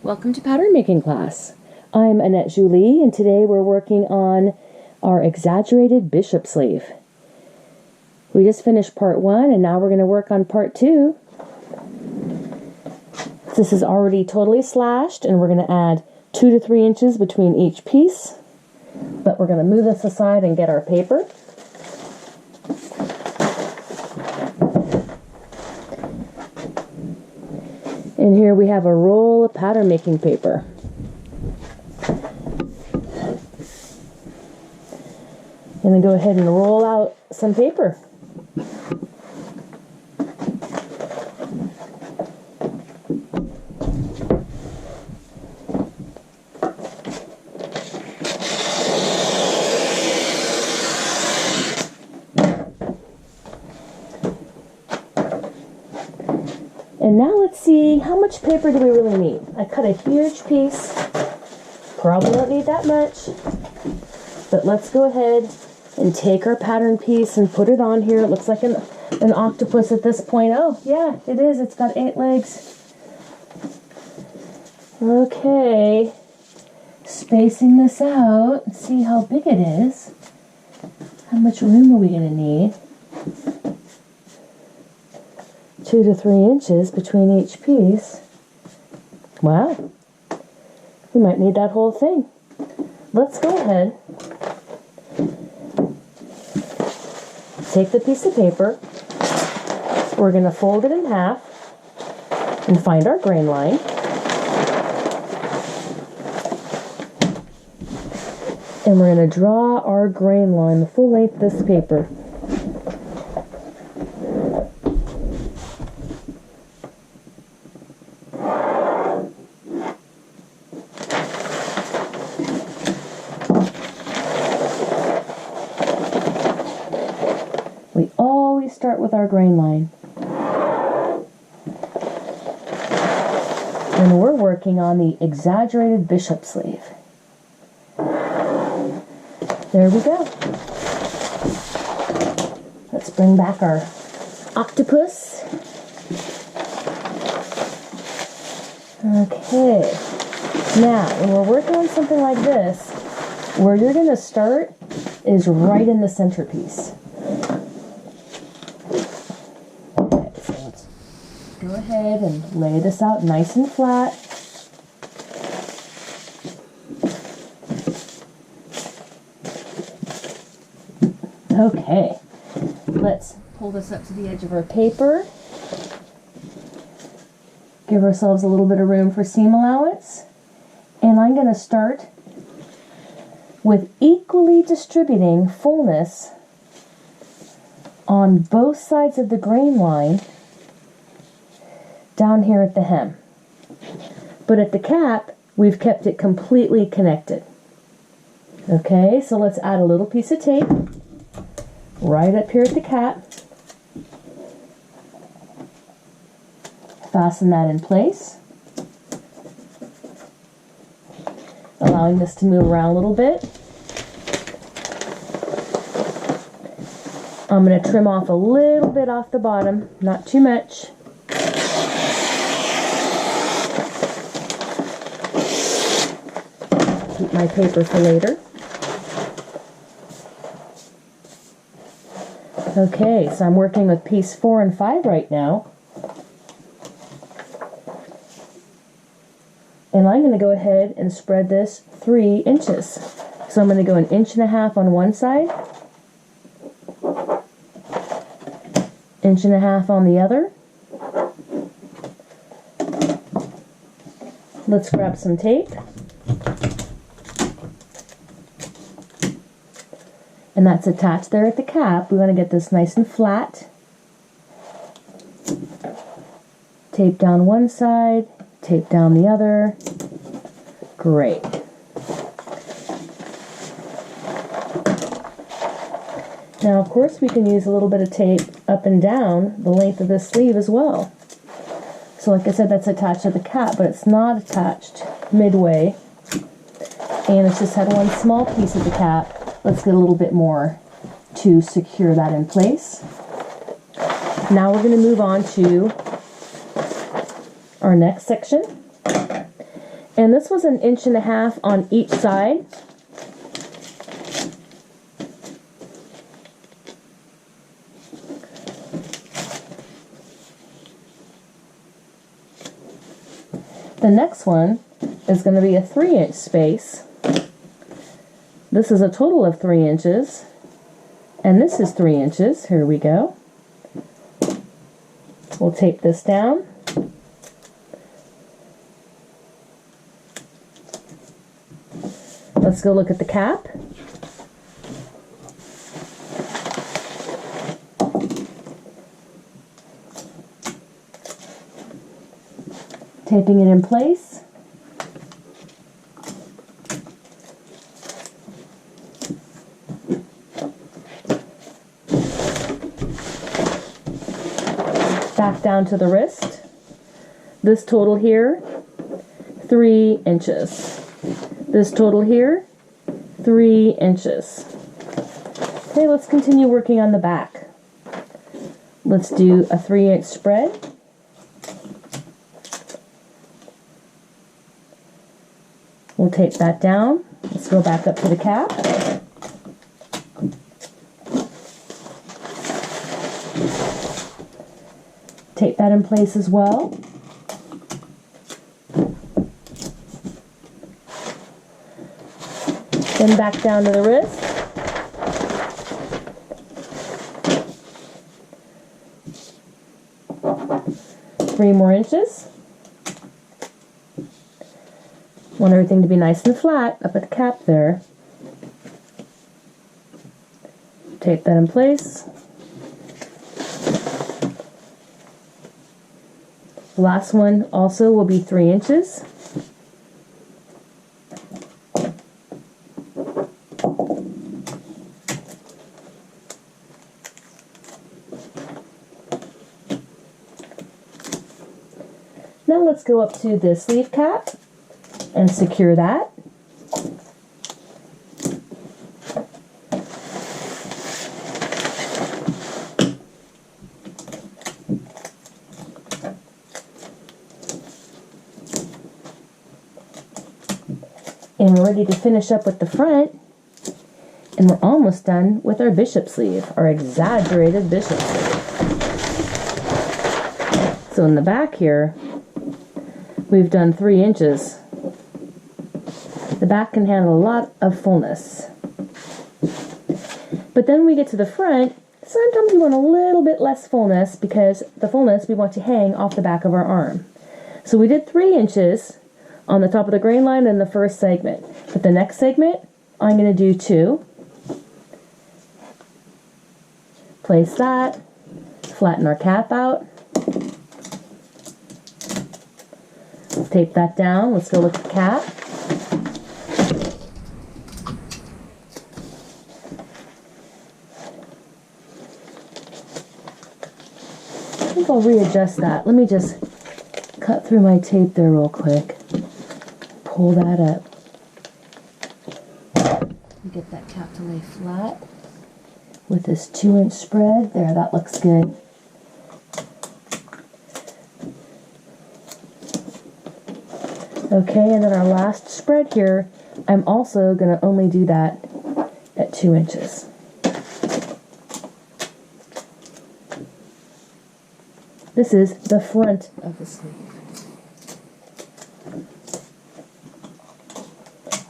Welcome to pattern making class. I'm Annette Julie, and today we're working on our exaggerated bishop sleeve. We just finished part 1 and now we're going to work on part 2. This is already totally slashed and we're going to add 2 to 3 inches between each piece. But we're going to move this aside and get our paper. And here we have a roll of pattern making paper. I'm going to go ahead and roll out some paper. And now let's see, how much paper do we really need? I cut a huge piece. Probably don't need that much. But let's go ahead and take our pattern piece and put it on here. It looks like an octopus at this point. Oh, yeah, it is. It's got 8 legs. Okay. Spacing this out. See how big it is. How much room are we going to need? 2 to 3 inches between each piece. Wow. We might need that whole thing. Let's go ahead. Take the piece of paper. We're going to fold it in half and find our grain line. And we're going to draw our grain line the full length of this paper. We always start with our grain line. And we're working on the exaggerated bishop sleeve. There we go. Let's bring back our octopus. Okay. Now, when we're working on something like this, where you're going to start is right in the centerpiece. Go ahead and lay this out nice and flat. Okay, let's pull this up to the edge of our paper. Give ourselves a little bit of room for seam allowance. And I'm going to start with equally distributing fullness on both sides of the grain line down here at the hem. But at the cap, we've kept it completely connected. Okay, so let's add a little piece of tape right up here at the cap. Fasten that in place. Allowing this to move around a little bit. I'm going to trim off a little bit off the bottom, not too much. Keep my paper for later. Okay, so I'm working with piece 4 and 5 right now. And I'm going to go ahead and spread this 3 inches. So I'm going to go 1.5 inches on one side, 1.5 inches on the other. Let's grab some tape. And that's attached there at the cap. We want to get this nice and flat. Tape down one side, tape down the other. Great. Now, of course, we can use a little bit of tape up and down the length of this sleeve as well. So like I said, that's attached to the cap, but it's not attached midway. And it's just had one small piece of the cap. Let's get a little bit more to secure that in place. Now we're going to move on to our next section. And this was 1.5 inches on each side. The next one is going to be a 3-inch space. This is a total of 3 inches. And this is 3 inches. Here we go. We'll tape this down. Let's go look at the cap. Taping it in place. Back down to the wrist. This total here, 3 inches. This total here, 3 inches. Okay, let's continue working on the back. Let's do a 3-inch spread. We'll tape that down. Let's go back up to the cap. Tape that in place as well. Then back down to the wrist. Three more inches. Want everything to be nice and flat up at the cap there. Tape that in place. The last one also will be 3 inches. Now let's go up to the sleeve cap and secure that. And we're ready to finish up with the front. And we're almost done with our bishop sleeve, our exaggerated bishop sleeve. So in the back here, we've done 3 inches. The back can handle a lot of fullness. But then we get to the front, sometimes we want a little bit less fullness because the fullness we want to hang off the back of our arm. So we did 3 inches on the top of the grain line in the first segment. But the next segment, I'm going to do 2. Place that, flatten our cap out. Tape that down. Let's go look at the cap. I think I'll readjust that. Let me just cut through my tape there real quick. Pull that up. Get that cap to lay flat with this 2-inch spread. There, that looks good. Okay, and then our last spread here, I'm also going to only do that at 2 inches. This is the front of the sleeve.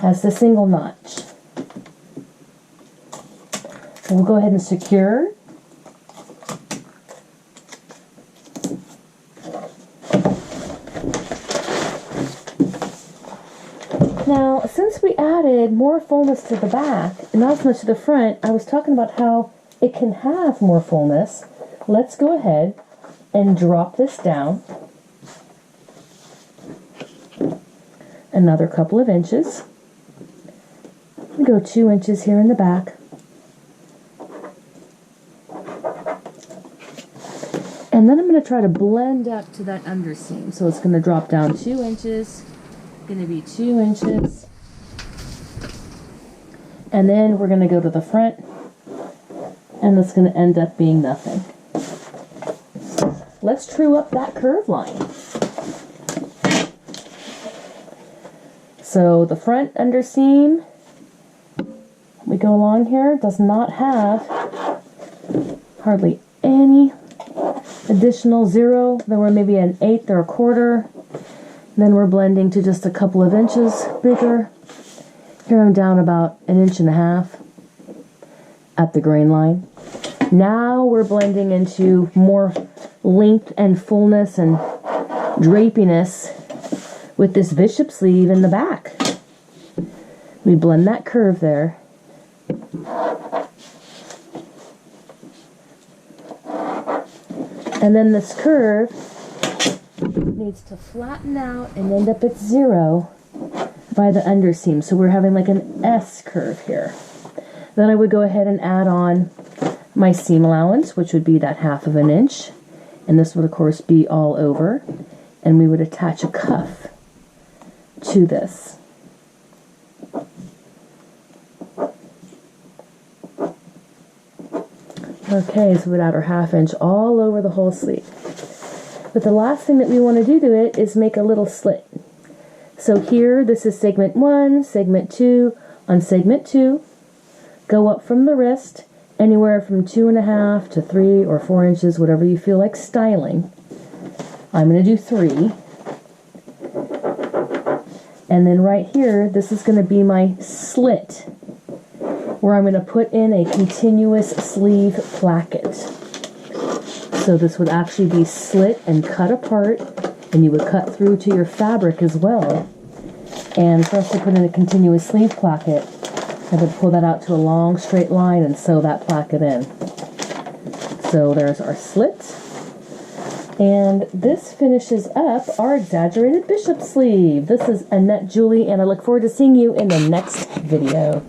Has the single notch. We'll go ahead and secure. Now, since we added more fullness to the back and not as much to the front, I was talking about how it can have more fullness. Let's go ahead and drop this down another couple of inches. We go 2 inches here in the back. And then I'm going to try to blend up to that underseam. So it's going to drop down 2 inches, going to be 2 inches. And then we're going to go to the front, and it's going to end up being nothing. Let's true up that curve line. So the front underseam, we go along here, does not have hardly any additional zero. Then we're maybe an eighth or a quarter. Then we're blending to just a couple of inches bigger. Here I'm down about 1.5 inches at the grain line. Now we're blending into more length and fullness and drapiness with this bishop sleeve in the back. We blend that curve there. And then this curve needs to flatten out and end up at 0 by the underseam. So we're having like an S curve here. Then I would go ahead and add on my seam allowance, which would be that 1/2 inch. And this would of course be all over. And we would attach a cuff to this. Okay, so we'd add our 1/2 inch all over the whole sleeve. But the last thing that we want to do to it is make a little slit. So here, this is segment 1, segment 2. On segment 2, go up from the wrist, anywhere from 2.5 to 3 or 4 inches, whatever you feel like styling. I'm going to do 3. And then right here, this is going to be my slit, where I'm going to put in a continuous sleeve placket. So this would actually be slit and cut apart, and you would cut through to your fabric as well. And for us to put in a continuous sleeve placket, I would pull that out to a long straight line and sew that placket in. So there's our slit. And this finishes up our exaggerated bishop sleeve. This is Annette Julie, and I look forward to seeing you in the next video.